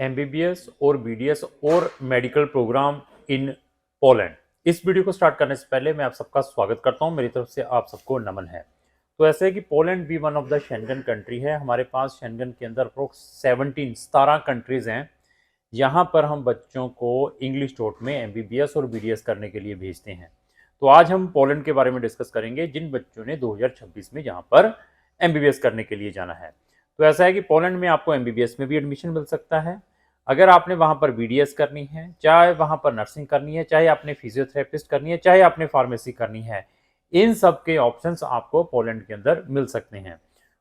MBBS और BDS और medical programme in Poland. इस वीडियो को स्टार्ट करने से पहले मैं आप सबका स्वागत करता हूं। मेरी तरफ से आप सबको नमन है। तो ऐसे है कि पोलैंड भी one of the Schengen country है। हमारे पास शेंगन के अंदर अप्रोक्स 17 कंट्रीज हैं। यहाँ पर हम बच्चों को इंग्लिश टोट में एमबीबीएस और बीडीएस करने के लिए भेजते हैं। तो आज हम पोलैंड के बारे में डिस्कस करेंगे, जिन बच्चों ने 2026 में यहाँ पर एमबीबीएस करने के लिए जाना है। तो ऐसा है कि पोलैंड में आपको एमबीबीएस में भी एडमिशन मिल सकता है। अगर आपने वहाँ पर बीडीएस करनी है, चाहे वहाँ पर नर्सिंग करनी है, चाहे आपने फिजियोथेरेपिस्ट करनी है, चाहे आपने फार्मेसी करनी है, इन सब के ऑप्शंस आपको पोलैंड के अंदर मिल सकते हैं।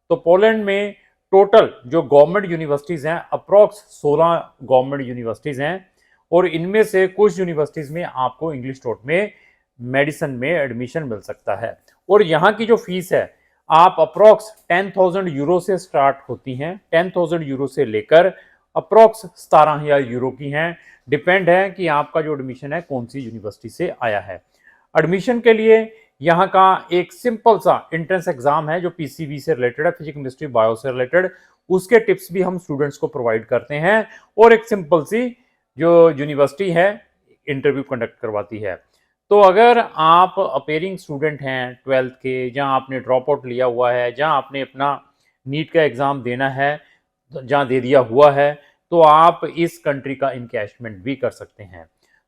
तो पोलैंड में टोटल जो गवर्नमेंट यूनिवर्सिटीज़ हैं, अप्रॉक्स 16 गवर्नमेंट यूनिवर्सिटीज़ हैं, और इनमें से कुछ यूनिवर्सिटीज़ में आपको इंग्लिश टोट में मेडिसिन में एडमिशन मिल सकता है। और यहाँ की जो फीस है, आप अप्रॉक्स 10,000 यूरो से स्टार्ट होती हैं। 10,000 यूरो से लेकर अप्रॉक्स 17,000 यूरो की हैं। डिपेंड है कि आपका जो एडमिशन है कौन सी यूनिवर्सिटी से आया है। एडमिशन के लिए यहाँ का एक सिंपल सा एंट्रेंस एग्जाम है जो पीसीबी से रिलेटेड है, फिजिक्स केमिस्ट्री बायो से रिलेटेड। उसके टिप्स भी हम स्टूडेंट्स को प्रोवाइड करते हैं, और एक सिंपल सी जो यूनिवर्सिटी है इंटरव्यू कंडक्ट करवाती है। तो अगर आप अपेयरिंग स्टूडेंट हैं 12th के, जहाँ आपने ड्रॉप आउट लिया हुआ है, जहाँ आपने अपना नीट का एग्ज़ाम देना है, जहाँ दे दिया हुआ है, तो आप इस कंट्री का इनकैशमेंट भी कर सकते हैं।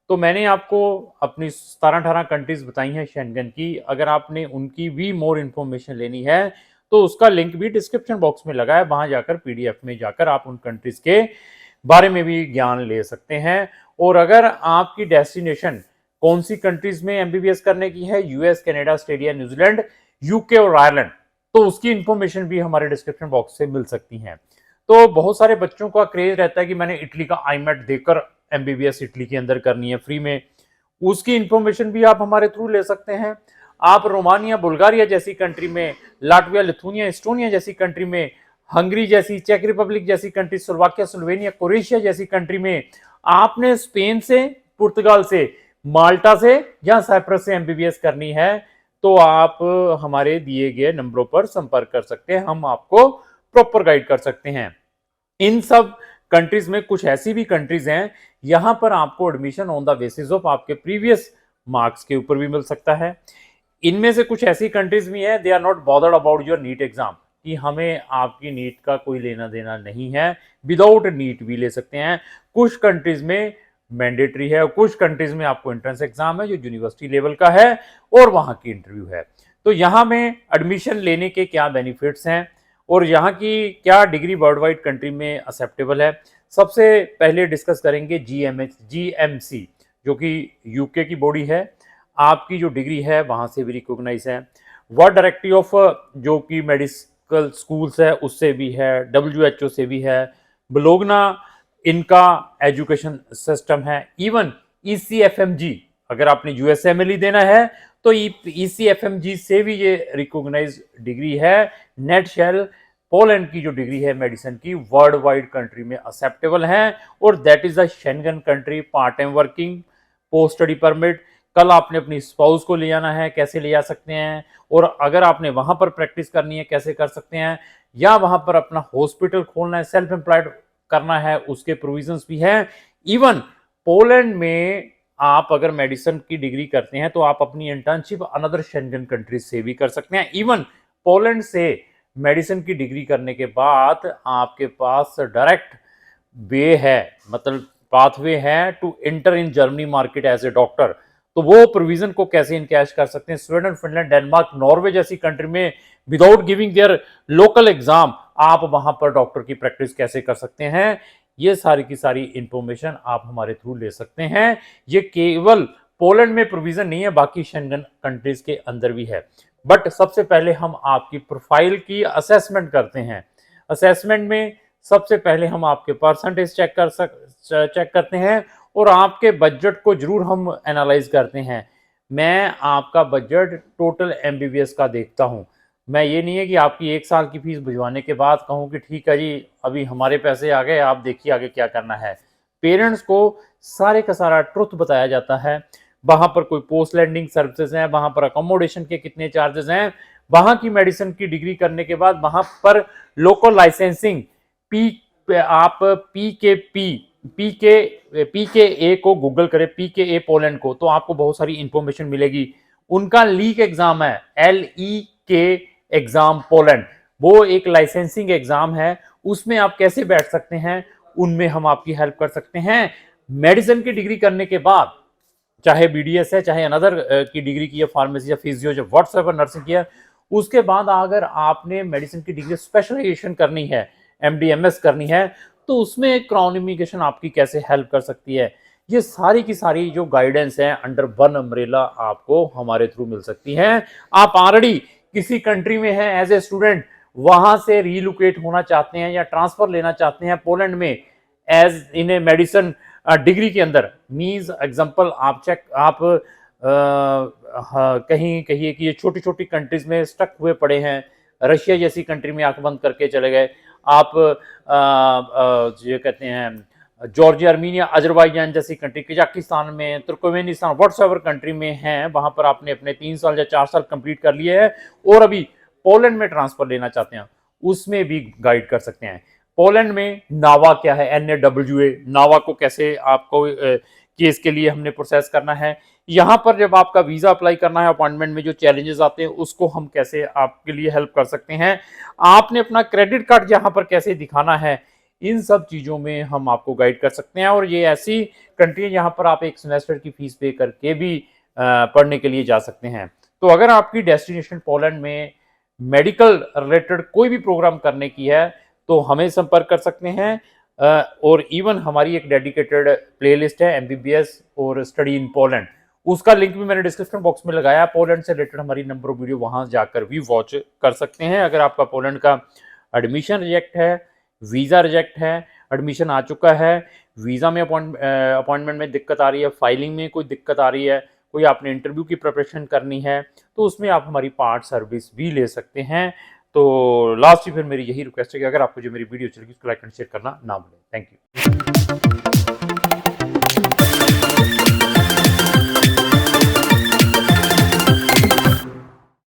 तो मैंने आपको अपनी 17-18 कंट्रीज बताई हैं शेंगन की। अगर आपने उनकी भी मोर इन्फॉर्मेशन लेनी है तो उसका लिंक भी डिस्क्रिप्शन बॉक्स में लगा है। वहां जाकर पीडीएफ में जाकर आप उन कंट्रीज के बारे में भी ज्ञान ले सकते हैं। और अगर आपकी डेस्टिनेशन कौन सी कंट्रीज में एमबीबीएस करने की है, US, Canada, Australia, New Zealand, UK और आयरलैंड, तो उसकी इंफॉर्मेशन भी हमारे डिस्क्रिप्शन बॉक्स से मिल सकती है। तो बहुत सारे बच्चों का क्रेज रहता है कि मैंने इटली का आईमेट देकर एमबीबीएस इटली के अंदर करनी है फ्री में। उसकी इंफॉर्मेशन भी आप हमारे थ्रू ले सकते हैं। आप रोमानिया, बुल्गारिया जैसी कंट्री में, लाटविया, लिथुनिया, एस्टोनिया जैसी कंट्री में, हंगरी जैसी, चेक रिपब्लिक जैसी कंट्री, स्लोवाकिया, स्लोवेनिया, क्रोएशिया जैसी कंट्री में, आपने स्पेन से, पुर्तगाल से, माल्टा से या साइप्रस से एमबीबीएस करनी है, तो आप हमारे दिए गए नंबरों पर संपर्क कर सकते हैं। हम आपको प्रॉपर गाइड कर सकते हैं। इन सब कंट्रीज में कुछ ऐसी भी कंट्रीज हैं, यहां पर आपको admission on the basis of आपके प्रीवियस मार्क्स के ऊपर भी मिल सकता है। इनमें से कुछ ऐसी कंट्रीज भी हैं, they are not bothered about your NEET exam, कि हमें आपकी नीट का कोई लेना देना नहीं है, विदाउट नीट भी ले सकते हैं। कुछ कंट्रीज में मैंडेटरी है, और कुछ कंट्रीज में आपको एंट्रेंस एग्जाम है जो यूनिवर्सिटी लेवल का है, और वहां की इंटरव्यू है। तो यहाँ में एडमिशन लेने के क्या बेनिफिट्स हैं और यहाँ की क्या डिग्री वर्ल्ड वाइड कंट्री में एक्सेप्टेबल है, सबसे पहले डिस्कस करेंगे जीएमसी, जो कि यूके की बॉडी है। आपकी जो डिग्री है वहाँ से भी रिकॉग्नाइज है। वर्ल्ड डायरेक्टरी ऑफ जो कि मेडिकल स्कूल्स है उससे भी है, WHO से भी है, ब्लोगना इनका एजुकेशन सिस्टम है। इवन ECFMG, अगर आपने यूएसएमएलई देना है तो ECFMG से भी ये रिकॉग्नाइज डिग्री है। नेट शेल पोलैंड की जो डिग्री है मेडिसिन की, वर्ल्ड वाइड कंट्री में एक्सेप्टेबल है, और that is the Schengen country. Part time working, post study permit, कल आपने अपनी स्पाउस को ले जाना है, कैसे ले जा सकते हैं, और अगर आपने वहां पर प्रैक्टिस करनी है कैसे कर सकते हैं, या वहां पर अपना हॉस्पिटल खोलना है, सेल्फ एम्प्लॉयड करना है, उसके प्रोविजंस भी हैं। इवन पोलैंड में आप अगर मेडिसिन की डिग्री करते हैं तो आप अपनी इंटर्नशिप अनदर शेंगन कंट्रीज से भी कर सकते हैं। इवन पोलैंड से मेडिसिन की डिग्री करने के बाद आपके पास डायरेक्ट वे है, मतलब पाथवे है to enter in Germany market as a doctor. तो वो प्रोविजन को कैसे इनकैश कर सकते हैं। स्वीडन, फिनलैंड, डेनमार्क, नॉर्वे जैसी कंट्री में without giving their local exam आप वहां पर डॉक्टर की प्रैक्टिस कैसे कर सकते हैं, ये सारी की सारी इंफॉर्मेशन आप हमारे थ्रू ले सकते हैं। ये केवल पोलैंड में प्रोविजन नहीं है, बाकी शेंगन कंट्रीज के अंदर भी है। बट सबसे पहले हम आपकी प्रोफाइल की असेसमेंट करते हैं। असेसमेंट में सबसे पहले हम आपके परसेंटेज चेक करते हैं, और आपके बजट को जरूर हम एनालाइज करते हैं। मैं आपका बजट टोटल एमबीबीएस का देखता हूं। मैं ये नहीं है कि आपकी 1 साल की फीस भिजवाने के बाद कहूँ कि ठीक है जी अभी हमारे पैसे आ गए, आप देखिए आगे क्या करना है। पेरेंट्स को सारे का सारा ट्रुथ बताया जाता है। वहां पर कोई पोस्ट लैंडिंग सर्विसेज हैं, वहां पर अकोमोडेशन के कितने चार्जेस हैं, वहां की मेडिसिन की डिग्री करने के बाद वहां पर लोकल लाइसेंसिंग, आप पीके ए को गूगल करें, पीके ए पोलैंड को, तो आपको बहुत सारी इंफॉर्मेशन मिलेगी। उनका लीक एग्जाम है, LEK एग्जाम पोलैंड, वो एक लाइसेंसिंग एग्जाम है, उसमें आप कैसे बैठ सकते हैं, उनमें हम आपकी हेल्प कर सकते हैं। मेडिसिन की डिग्री करने के बाद, चाहे BDS है, चाहे अनदर की डिग्री की है, फार्मेसी या फिजियो, जो व्हाट्सएवर नर्सिंग की है, उसके बाद अगर आपने मेडिसिन की डिग्री स्पेशलाइजेशन करनी है, MD MS करनी है, तो उसमें क्राउन आपकी कैसे हेल्प कर सकती है। ये सारी की सारी जो गाइडेंस है अंडर वन अम्ब्रेला आपको हमारे थ्रू मिल सकती है। आप ऑलरेडी किसी कंट्री में हैं एज ए स्टूडेंट, वहां से रीलोकेट होना चाहते हैं या ट्रांसफर लेना चाहते हैं पोलैंड में as in a medicine degree के अंदर, मीन्स एग्जांपल आप कहीं कहिए कि ये छोटी छोटी कंट्रीज में स्टक हुए पड़े हैं, रशिया जैसी कंट्री में आंख बंद करके चले गए आप, ये कहते हैं जॉर्जिया, आर्मीनिया, अजरबैजान जैसी कंट्री, कजाकिस्तान में, तुर्कमेनिस्तान, व्हाट्सएवर कंट्री में हैं, वहां पर आपने अपने 3 साल या 4 साल कंप्लीट कर लिए हैं और अभी पोलैंड में ट्रांसफर लेना चाहते हैं, उसमें भी गाइड कर सकते हैं। पोलैंड में नावा क्या है, NAWA, नावा को कैसे आपको केस के लिए हमने प्रोसेस करना है, यहाँ पर जब आपका वीजा अप्लाई करना है, अपॉइंटमेंट में जो चैलेंजेस आते हैं उसको हम कैसे आपके लिए हेल्प कर सकते हैं, आपने अपना क्रेडिट कार्ड यहाँ पर कैसे दिखाना है, इन सब चीजों में हम आपको गाइड कर सकते हैं। और ये ऐसी कंट्री है जहाँ पर आप एक सेमेस्टर की फीस पे करके भी पढ़ने के लिए जा सकते हैं। तो अगर आपकी डेस्टिनेशन पोलैंड में मेडिकल रिलेटेड कोई भी प्रोग्राम करने की है तो हमें संपर्क कर सकते हैं। और इवन हमारी एक डेडिकेटेड प्लेलिस्ट है MBBS और स्टडी इन पोलैंड, उसका लिंक भी मैंने डिस्क्रिप्शन बॉक्स में लगाया। पोलैंड से रिलेटेड हमारी नंबर ऑफ वीडियो वहां जाकर भी वॉच कर सकते हैं। अगर आपका पोलैंड का एडमिशन रिजेक्ट है, वीज़ा रिजेक्ट है, एडमिशन आ चुका है, वीज़ा में अपॉइंटमेंट में दिक्कत आ रही है, फाइलिंग में कोई दिक्कत आ रही है, कोई आपने इंटरव्यू की प्रिपरेशन करनी है, तो उसमें आप हमारी पार्ट सर्विस भी ले सकते हैं। तो लास्ट ही फिर मेरी यही रिक्वेस्ट है कि अगर आपको जो मेरी वीडियो चलेगी उसको लाइक एंड शेयर करना ना भूलें। Thank you.